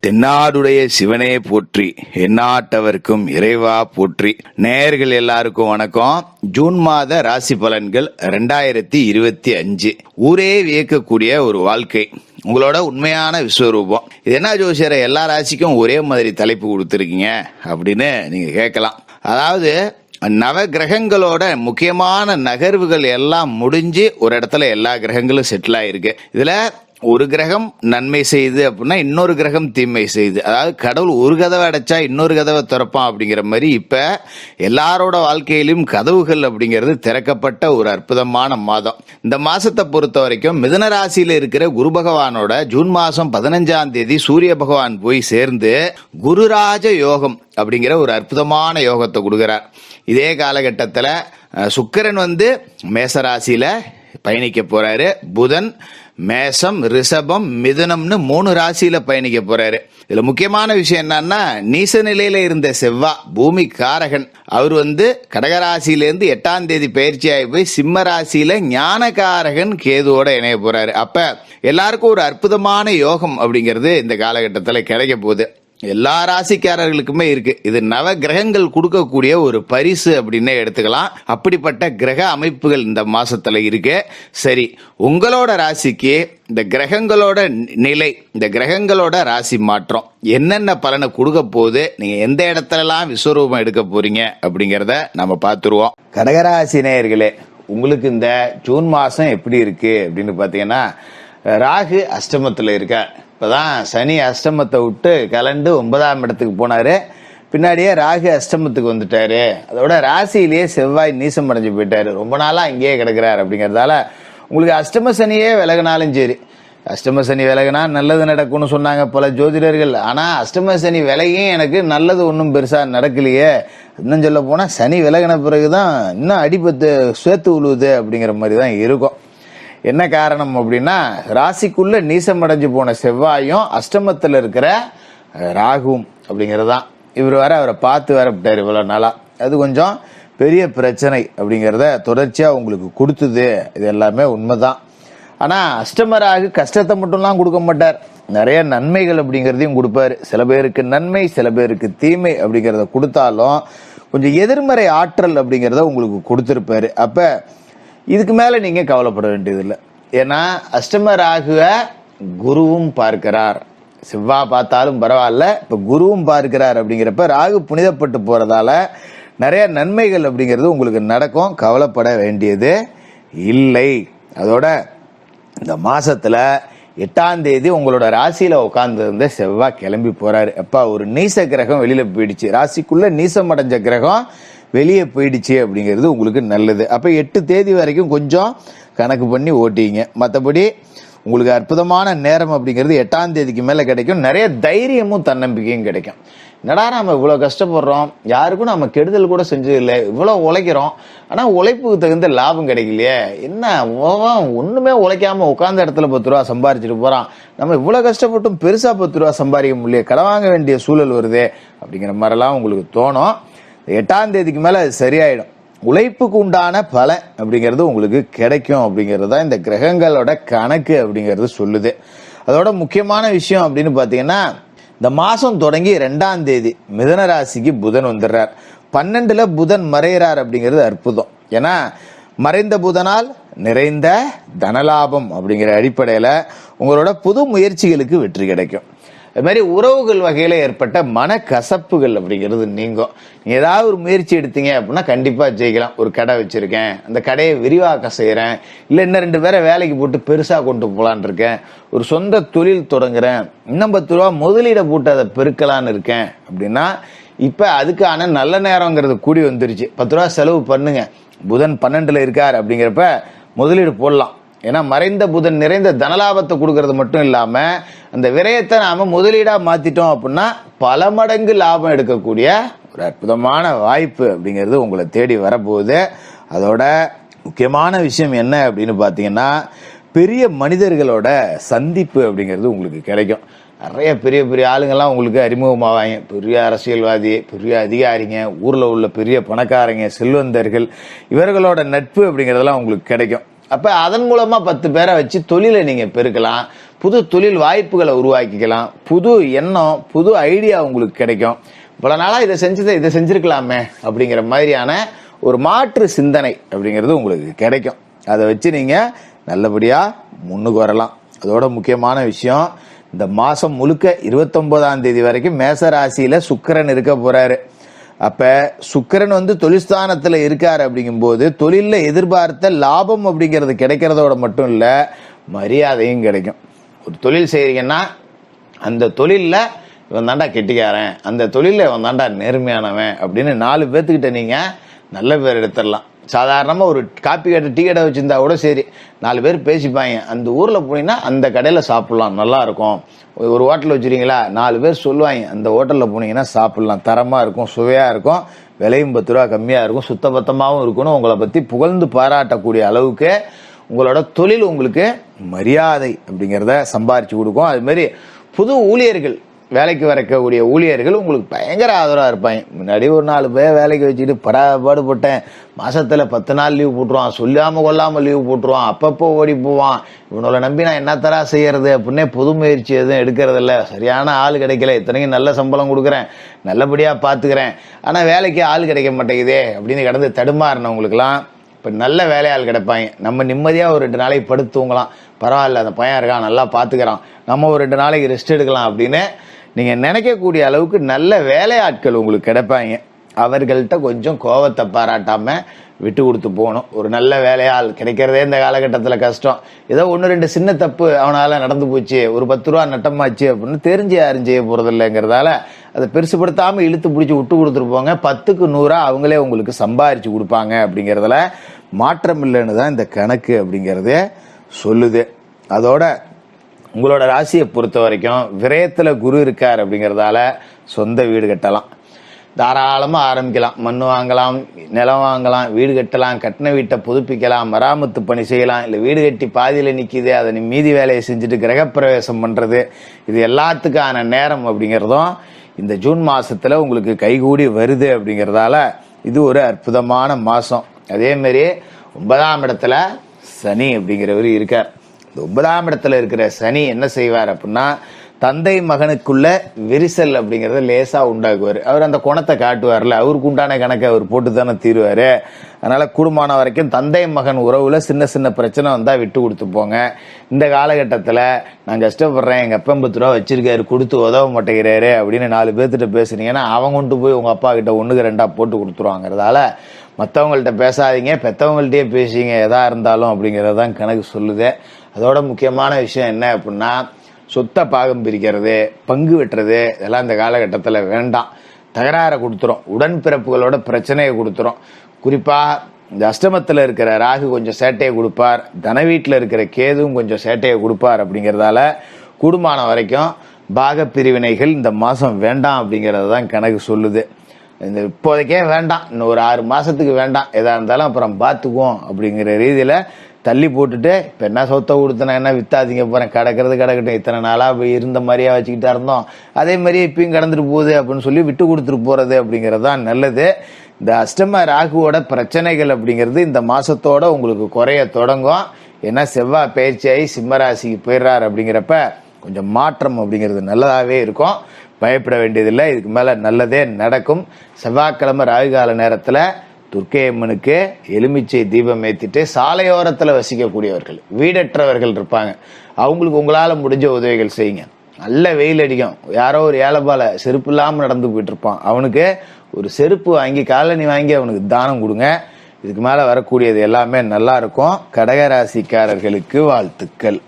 தென்னாடுடைய சிவனே போற்றி, எந்நாட்டவர்க்கும் இறைவா போற்றி. நேயர்கள் எல்லாருக்கும் வணக்கம். ஜூன் மாத ராசி பலன்கள் 2025. ஊரே வியக்கக்கூடிய ஒரு வாழ்க்கை, உங்களோட உண்மையான விஸ்வரூபம். இது என்ன ஜோசியரை எல்லா ராசிக்கும் ஒரே மாதிரி தலைப்பு கொடுத்துருக்கீங்க அப்படின்னு நீங்க கேட்கலாம். அதாவது நவ கிரகங்களோட முக்கியமான நகர்வுகள் எல்லாம் முடிஞ்சு ஒரு இடத்துல எல்லா கிரகங்களும் செட்டில் ஆயிருக்கு. இதுல ஒரு கிரகம் நன்மை செய்யுது அப்படின்னா இன்னொரு கிரகம் தீமை செய்யுது. அதாவது கடவுள் ஒரு கதவை அடைச்சா இன்னொரு கதவை திறப்பான் அப்படிங்கிற மாதிரி இப்ப எல்லாரோட வாழ்க்கையிலும் கதவுகள் அப்படிங்கிறது திறக்கப்பட்ட ஒரு அற்புதமான மாதம். இந்த மாசத்தை பொறுத்த வரைக்கும் மிதுன ராசியில இருக்கிற குரு பகவானோட ஜூன் மாசம் 15ஆம் தேதி சூரிய பகவான் போய் சேர்ந்து குருராஜ யோகம் அப்படிங்கிற ஒரு அற்புதமான யோகத்தை கொடுக்கிறார். இதே காலகட்டத்தில் சுக்கிரன் மேசராசியில பயணிக்க போறாரு. புதன் மேசம், ரிஷபம், மிதுனம்னு 3 ராசியில பயணிக்க போறாரு. இதுல முக்கியமான விஷயம் என்னன்னா, நீச நிலையில இருந்த செவ்வாய் பூமி காரகன் அவர் கடகராசியிலிருந்து 8ஆம் தேதி பயிற்சியாகி போய் சிம்ம ராசியில ஞானகாரகன் கேதுவோட இணைய போறாரு. அப்ப எல்லாருக்கும் ஒரு அற்புதமான யோகம் அப்படிங்கிறது இந்த காலகட்டத்தில் கிடைக்க போகுது. எல்லா ராசிக்காரர்களுக்குமே இருக்கு. இது நவ கிரகங்கள் கொடுக்கக்கூடிய ஒரு பரிசு அப்படின்னு எடுத்துக்கலாம். அப்படிப்பட்ட கிரக அமைப்புகள் இந்த மாசத்துல இருக்கு. சரி, உங்களோட ராசிக்கு இந்த கிரகங்களோட நிலை, இந்த கிரகங்களோட ராசி மாற்றம் என்னென்ன பலனை கொடுக்க போகுது, நீங்க எந்த இடத்துலலாம் விஸ்வரூபம் எடுக்க போறீங்க அப்படிங்கறத நம்ம பார்த்துருவோம். கடகராசி நேயர்களே, உங்களுக்கு இந்த ஜூன் மாசம் எப்படி இருக்கு அப்படின்னு பாத்தீங்கன்னா, ராகு அஷ்டமத்துல இருக்க. இப்பதான் சனி அஷ்டமத்தை விட்டு கலண்டு 9ஆம் இடத்துக்கு போனாரு. பின்னாடியே ராகு அஷ்டமத்துக்கு வந்துட்டாரு. அதோட ராசியிலேயே செவ்வாய் நீசம் அடைஞ்சு போயிட்டாரு. ரொம்ப நாளா அங்கேயே கிடக்குறாரு. அப்படிங்கறதால உங்களுக்கு அஷ்டம சனியே விலகினாலும் சரி, அஷ்டம சனி விலகினா நல்லது நடக்கும்னு சொன்னாங்க பல ஜோதிடர்கள். ஆனா அஷ்டம சனி விலகியும் எனக்கு நல்லது ஒன்றும் பெருசா நடக்கலையே. இன்னும் சொல்ல போனா சனி விலகின பிறகுதான் இன்னும் அடிபத்து சேர்த்து உழுவுது அப்படிங்கிற மாதிரி தான் இருக்கும். என்ன காரணம் அப்படின்னா, ராசிக்குள்ள நீசம் அடைஞ்சு போன செவ்வாயும் அஷ்டமத்தில் இருக்கிற ராகுவும் அப்படிங்கறதுதான். இவர் வேற அவரை பார்த்து வரப்பட்டார் இவ்வளவு நாளா. அது கொஞ்சம் பெரிய பிரச்சனை அப்படிங்கிறத தொடர்ச்சியா உங்களுக்கு கொடுத்தது. இது எல்லாமே உண்மைதான். ஆனா அஷ்டம ராகு கஷ்டத்தை மட்டும்லாம் கொடுக்க மாட்டார், நிறைய நன்மைகள் அப்படிங்கிறதையும் கொடுப்பாரு. சில பேருக்கு நன்மை, சில பேருக்கு தீமை அப்படிங்கிறத கொடுத்தாலும் கொஞ்சம் எதிர்மறை ஆற்றல் அப்படிங்கிறத உங்களுக்கு கொடுத்திருப்பாரு. அப்ப இதுக்கு மேல நீங்க கவலைப்பட வேண்டியதில்லை. ஏன்னா அஷ்டம ராகுவ குருவும் பார்க்கிறார். செவ்வாய் பார்த்தாலும் பரவாயில்ல, இப்ப குருவும் பார்க்கிறார். அப்படிங்கிறப்ப ராகு புனிதப்பட்டு போறதால நிறைய நன்மைகள் அப்படிங்கிறது உங்களுக்கு நடக்கும். கவலைப்பட வேண்டியது இல்லை. அதோட இந்த மாசத்துல 8ஆம் தேதி உங்களோட ராசியில உட்கார்ந்து இருந்த செவ்வாய் கிளம்பி போறாரு. அப்ப ஒரு நீச கிரகம் வெளியில போயிடுச்சு. ராசிக்குள்ள நீசம் அடைஞ்ச கிரகம் வெளியே போயிடுச்சு அப்படிங்கிறது உங்களுக்கு நல்லது. அப்ப 8 தேதி வரைக்கும் கொஞ்சம் கணக்கு பண்ணி ஓட்டிங்க. மற்றபடி உங்களுக்கு அற்புதமான நேரம் அப்படிங்கிறது 8ஆம் தேதிக்கு மேல கிடைக்கும். நிறைய தைரியமும் தன்னம்பிக்கையும் கிடைக்கும். என்னடா நம்ம இவ்வளவு கஷ்டப்படுறோம், யாருக்கும் நம்ம கெடுதல் கூட செஞ்சது இல்லை, இவ்வளவு உழைக்கிறோம், ஆனா உழைப்புக்கு தகுந்த லாபம் கிடைக்கலையே, என்ன ஒண்ணுமே உழைக்காம உட்கார்ந்த இடத்துல 10 ரூபா சம்பாரிச்சுட்டு போறான், நம்ம இவ்வளவு கஷ்டப்பட்டும் பெருசா 10 ரூபா சம்பாதிக்க முடியல, கடன் வாங்க வேண்டிய சூழல் வருது அப்படிங்கிற மாதிரிலாம் உங்களுக்கு தோணும். 8ஆம் தேதிக்கு மேல அது சரியாயிடும். உழைப்புக்கு உண்டான பலன் அப்படிங்கிறது உங்களுக்கு கிடைக்கும் அப்படிங்கிறது தான் இந்த கிரகங்களோட கணக்கு அப்படிங்கிறது சொல்லுது. அதோட முக்கியமான விஷயம் அப்படின்னு பாத்தீங்கன்னா, இந்த மாசம் தொடங்கி 2ஆம் தேதி மிதுன ராசிக்கு புதன் வந்துடுறார். 12ல புதன் மறைகிறார் அப்படிங்கிறது அற்புதம். ஏன்னா மறைந்த புதனால் நிறைந்த தனலாபம் அப்படிங்கிற அடிப்படையில உங்களோட புது முயற்சிகளுக்கு வெற்றி கிடைக்கும். அது மாதிரி உறவுகள் வகையில ஏற்பட்ட மன கசப்புகள் அப்படிங்கிறது நீங்கும். நீங்க ஏதாவது ஒரு முயற்சி எடுத்தீங்க அப்படின்னா கண்டிப்பா ஜெயிக்கலாம். ஒரு கடை வச்சிருக்கேன், அந்த கடையை விரிவாக்கம் செய்யறேன், இல்ல இன்னும் 2 பேரை வேலைக்கு போட்டு பெருசா கொண்டு போலான்னு இருக்கேன், ஒரு சொந்த தொழில் தொடங்குறேன், இன்னும் 10 ரூபா முதலீடை போட்டு அதை பெருக்கலான்னு இருக்கேன் அப்படின்னா இப்ப அதுக்கான நல்ல நேரங்கிறது கூடி வந்துருச்சு. 10 ரூபா செலவு பண்ணுங்க. புதன் 12ல இருக்கார் அப்படிங்கிறப்ப முதலீடு போடலாம். ஏன்னா மறைந்த புதன் நிறைந்த தனலாபத்தை கொடுக்கறது மட்டும் இல்லாம அந்த விரயத்தை நாம முதலீடா மாத்திட்டோம் அப்படின்னா பல மடங்கு லாபம் எடுக்கக்கூடிய ஒரு அற்புதமான வாய்ப்பு அப்படிங்கிறது உங்களை தேடி வரப்போகுது. அதோட முக்கியமான விஷயம் என்ன அப்படின்னு பாத்தீங்கன்னா, பெரிய மனிதர்களோட சந்திப்பு அப்படிங்கிறது உங்களுக்கு கிடைக்கும். நிறைய பெரிய பெரிய ஆளுங்கெல்லாம் உங்களுக்கு அறிமுகமாவாங்க. பெரிய அரசியல்வாதி, பெரிய அதிகாரிங்க, ஊர்ல உள்ள பெரிய பணக்காரங்க, செல்வந்தர்கள், இவர்களோட நட்பு அப்படிங்கிறதெல்லாம் உங்களுக்கு கிடைக்கும். அப்ப அதன் மூலமா 10 பேரை வச்சு தொழிலை நீங்க பெருக்கலாம், புது தொழில் வாய்ப்புகளை உருவாக்கிக்கலாம், புது எண்ணம், புது ஐடியா உங்களுக்கு கிடைக்கும். இவ்வளவு நாளா இதை செஞ்சிருக்கலாமே அப்படிங்கிற மாதிரியான ஒரு மாற்று சிந்தனை அப்படிங்கிறது உங்களுக்கு கிடைக்கும். அதை வச்சு நீங்க நல்லபடியா முன்னுக்கு வரலாம். அதோட முக்கியமான விஷயம், இந்த மாசம் முழுக்க 29ஆம் தேதி வரைக்கும் மேச ராசியில சுக்கிரன் இருக்க போறாரு. அப்ப சுக்கிரன் தொழில்ஸ்தானத்துல இருக்காரு அப்படிங்கும் போது தொழில எதிர்பார்த்த லாபம் அப்படிங்கிறது கிடைக்கிறதோட மட்டும் இல்ல, மரியாதையும் கிடைக்கும். ஒரு தொழில் செய்யறீங்கன்னா அந்த தொழில்ல இவன் தாண்டா கெட்டிக்காரன், அந்த தொழில இவன் தாண்டா நேர்மையானவன் அப்படின்னு 4 பேர்த்துக்கிட்ட நீங்க நல்ல பேர் எடுத்துடலாம். சாதாரணமா ஒரு காப்பி கடை, டீ கடை வச்சிருந்தா கூட சரி, 4 பேர் பேசிப்பாங்க. அந்த ஊர்ல போனீங்கன்னா அந்த கடையில சாப்பிடலாம், நல்லா இருக்கும். ஒரு ஹோட்டல் வச்சிருக்கீங்களா, 4 பேர் சொல்லுவாங்க அந்த ஹோட்டல்ல போனீங்கன்னா சாப்பிடலாம், தரமா இருக்கும், சுவையா இருக்கும், விலையும் 10 ரூபா கம்மியா இருக்கும், சுத்தபத்தமாவும் இருக்கணும். உங்களை பத்தி புகழ்ந்து பாராட்டக்கூடிய அளவுக்கு உங்களோட தொழில் உங்களுக்கு மரியாதை அப்படிங்கிறத சம்பாரிச்சு கொடுக்கும். அது மாதிரி புது ஊழியர்கள், வேலைக்கு வரக்கூடிய ஊழியர்கள் உங்களுக்கு பயங்கர ஆதரவா இருப்பாங்க. முன்னாடி ஒரு 4 பேர் வேலைக்கு வச்சுட்டு பாடுபட்டேன், மாசத்துல 10 நாள் லீவ் போட்டுருவான், சொல்லாம கொள்ளாம லீவ் போட்டுருவான், அப்பப்போ ஓடி போவான், இவனோட நம்பி நான் என்ன தரா செய்யறது அப்படின்னு புது முயற்சி எதுவும் எடுக்கிறது இல்ல, சரியான ஆள் கிடைக்கல, இத்தனைக்கும் நல்ல சம்பளம் கொடுக்குறேன், நல்லபடியா பாத்துக்கிறேன், ஆனா வேலைக்கு ஆள் கிடைக்க மாட்டேங்குதே அப்படின்னு கடந்து தடுமாறினவங்களுக்குலாம் இப்ப நல்ல வேலையாள் கிடைப்பாங்க. நம்ம நிம்மதியா ஒரு 2 நாளைக்கு படுத்து தூங்கலாம், பரவாயில்ல அந்த பையன் இருக்கான் நல்லா பாத்துக்கிறான், நம்ம ஒரு 2 நாளைக்கு ரெஸ்ட் எடுக்கலாம் அப்படின்னு நீங்க நினைக்கக்கூடிய அளவுக்கு நல்ல வேலையாட்கள் உங்களுக்கு கிடைப்பாங்க. அவர்கள்ட்ட கொஞ்சம் கோவத்தை பாராட்டாம விட்டு கொடுத்து போகணும். ஒரு நல்ல வேலையாள் கிடைக்கிறதே இந்த காலகட்டத்தில் கஷ்டம். ஏதோ 1-2 சின்ன தப்பு அவனால நடந்து போச்சு, ஒரு 10 ரூபா நட்டமாச்சு அப்படின்னு தெரிஞ்சு யாரும் செய்ய போறது இல்லைங்கிறதால அதை பெருசுப்படுத்தாம இழுத்து பிடிச்சி விட்டு கொடுத்துட்டு போங்க. 10க்கு 100 அவங்களே உங்களுக்கு சம்பாரிச்சு கொடுப்பாங்க அப்படிங்கிறதுல மாற்றம் இல்லைன்னு தான் இந்த கணக்கு அப்படிங்கிறதே சொல்லுது. அதோட உங்களோட ராசியை பொறுத்த வரைக்கும் விரயத்துல குரு இருக்கார் அப்படிங்கறதால சொந்த வீடு கட்டலாம், தாராளமா ஆரம்பிக்கலாம். மண் வாங்கலாம், நிலம் வாங்கலாம், வீடு கட்டலாம், கட்டின வீட்டை புதுப்பிக்கலாம், மராமத்து பணி செய்யலாம். இல்ல வீடு கட்டி பாதியில நிக்குது, அதை மீதி வேலையை செஞ்சுட்டு கிரகப்பிரவேசம் பண்றது, இது எல்லாத்துக்கான நேரம் அப்படிங்கறதும் இந்த ஜூன் மாசத்துல உங்களுக்கு கைகூடி வருது அப்படிங்கறதால இது ஒரு அற்புதமான மாசம். அதே மாதிரி 9ஆம் இடத்துல சனி அப்படிங்கிறவர் இருக்கார். இந்த 9ஆம் இடத்துல இருக்கிற சனி என்ன செய்வார் அப்படின்னா, தந்தை மகனுக்குள்ள விரிசல் அப்படிங்கறத லேசா உண்டாக்குவார். அவர் அந்த குணத்தை காட்டுவார்ல, அவருக்கு உண்டான கணக்கை அவர் போட்டு தானே தீருவாரு. அதனால கூடுமான வரைக்கும் தந்தை மகன் உறவுல சின்ன சின்ன பிரச்சனை வந்தா விட்டு கொடுத்து போங்க. இந்த காலகட்டத்துல நான் கஷ்டப்படுறேன், எங்க அப்பா 50 ரூபா வச்சிருக்காரு, கொடுத்து உதவ மாட்டேங்கிறாரு அப்படின்னு 4 பேர்த்திட்ட பேசுனீங்கன்னா அவங்க கொண்டு போய் உங்க அப்பா கிட்ட 1க்கு 2 போட்டு கொடுத்துருவாங்கிறதால மற்றவங்கள்ட்ட பேசாதீங்க, பெற்றவங்கள்ட்டயே பேசிங்க எதா இருந்தாலும் அப்படிங்கறதான் கணக்கு சொல்லுது. அதோட முக்கியமான விஷயம் என்ன அப்படின்னா, சொத்தை பாகம் பிரிக்கிறது, பங்கு வெட்டுறது, இதெல்லாம் இந்த காலகட்டத்தில் வேண்டாம். தகராறை கொடுத்துரும், உடன்பிறப்புகளோட பிரச்சனையை கொடுத்துரும். குறிப்பா இந்த அஷ்டமத்தில் இருக்கிற ராகு கொஞ்சம் சேட்டையை கொடுப்பார், தன வீட்டில் இருக்கிற கேதுவும் கொஞ்சம் சேட்டையை கொடுப்பார். அப்படிங்கிறதால கூடுமான வரைக்கும் பாக பிரிவினைகள் இந்த மாசம் வேண்டாம் அப்படிங்கறது தான் கணக்கு சொல்லுது. இந்த இப்போதைக்கே வேண்டாம், இன்னும் ஒரு 6 மாசத்துக்கு வேண்டாம், எதா இருந்தாலும் அப்புறம் பார்த்துக்குவோம் அப்படிங்கிற ரீதியில தள்ளி போட்டுட்டு, இப்ப என்ன சொத்தை கொடுத்தனா என்ன, வித்தாதீங்க போறேன், கிடக்கட்டும், இத்தனை நாளா இருந்த மாதிரியா வச்சுக்கிட்டா இருந்தோம், அதே மாதிரியே இப்பயும் கடந்துட்டு போகுது அப்படின்னு சொல்லி விட்டு கொடுத்துட்டு போறது அப்படிங்கிறது தான் நல்லது. இந்த அஷ்டம ராகுவோட பிரச்சனைகள் அப்படிங்கிறது இந்த மாசத்தோட உங்களுக்கு குறைய தொடங்கும். ஏன்னா செவ்வாய் பயிற்சியாகி சிம்மராசிக்கு போயிடுறாரு. அப்படிங்கிறப்ப கொஞ்சம் மாற்றம் அப்படிங்கிறது நல்லதாவே இருக்கும், பயப்பட வேண்டியதில்லை. இதுக்கு மேல நல்லதே நடக்கும். செவ்வாய்க்கிழமை ராகுகால நேரத்துல துர்க்கை அம்மனுக்கு எலுமிச்சை தீபம் ஏத்திட்டு, சாலையோரத்துல வசிக்கக்கூடியவர்கள், வீடற்றவர்கள் இருப்பாங்க, அவங்களுக்கு உங்களால முடிஞ்ச உதவிகள் செய்யுங்க. நல்ல வெயில் அடிக்கும், யாரோ ஒரு ஏழைபால செருப்பு இல்லாம நடந்து போயிட்டு இருப்பான், அவனுக்கு ஒரு செருப்பு வாங்கி காலணி வாங்கி அவனுக்கு தானம் கொடுங்க. இதுக்கு மேல வரக்கூடியது எல்லாமே நல்லா இருக்கும். கடகராசிக்காரர்களுக்கு வாழ்த்துக்கள்.